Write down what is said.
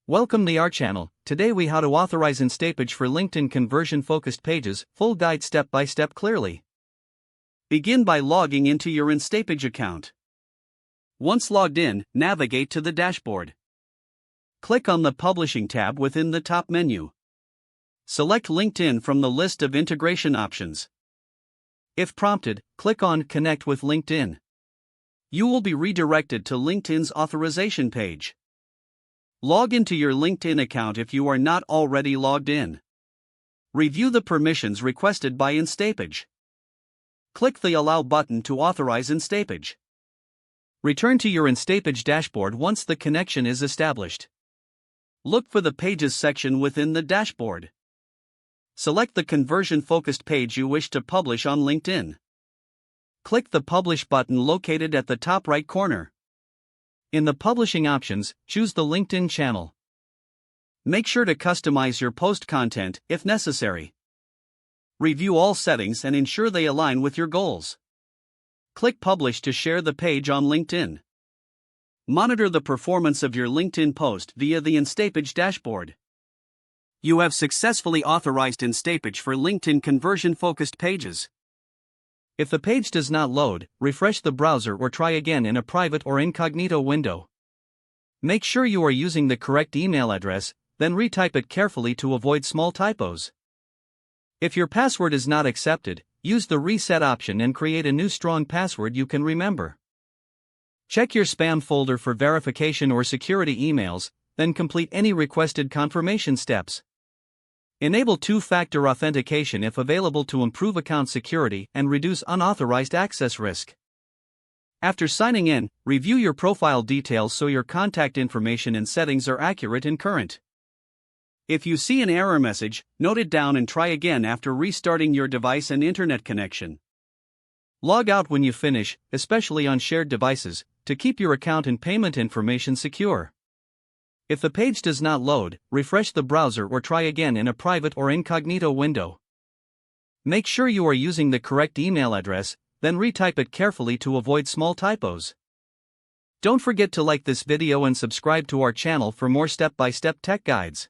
Welcome to our channel. Today we how to authorize Instapage for LinkedIn conversion focused pages, full guide step by step clearly. Begin by logging into your Instapage account. Once logged in, navigate to the dashboard. Click on the Publishing tab within the top menu. Select LinkedIn from the list of integration options. If prompted, click on Connect with LinkedIn. You will be redirected to LinkedIn's authorization page. Log into your LinkedIn account if you are not already logged in. Review the permissions requested by Instapage. Click the Allow button to authorize Instapage. Return to your Instapage dashboard once the connection is established. Look for the Pages section within the dashboard. Select the conversion-focused page you wish to publish on LinkedIn. Click the Publish button located at the top right corner. In the publishing options, choose the LinkedIn channel. Make sure to customize your post content if necessary. Review all settings and ensure they align with your goals. Click Publish to share the page on LinkedIn. Monitor the performance of your LinkedIn post via the Instapage dashboard. You have successfully authorized Instapage for LinkedIn conversion-focused pages. If the page does not load, refresh the browser or try again in a private or incognito window. Make sure you are using the correct email address, then retype it carefully to avoid small typos. If your password is not accepted, use the reset option and create a new strong password you can remember. Check your spam folder for verification or security emails, then complete any requested confirmation steps. Enable two-factor authentication if available to improve account security and reduce unauthorized access risk. After signing in, review your profile details so your contact information and settings are accurate and current. If you see an error message, note it down and try again after restarting your device and internet connection. Log out when you finish, especially on shared devices, to keep your account and payment information secure. If the page does not load, refresh the browser or try again in a private or incognito window. Make sure you are using the correct email address, then retype it carefully to avoid small typos. Don't forget to like this video and subscribe to our channel for more step-by-step tech guides.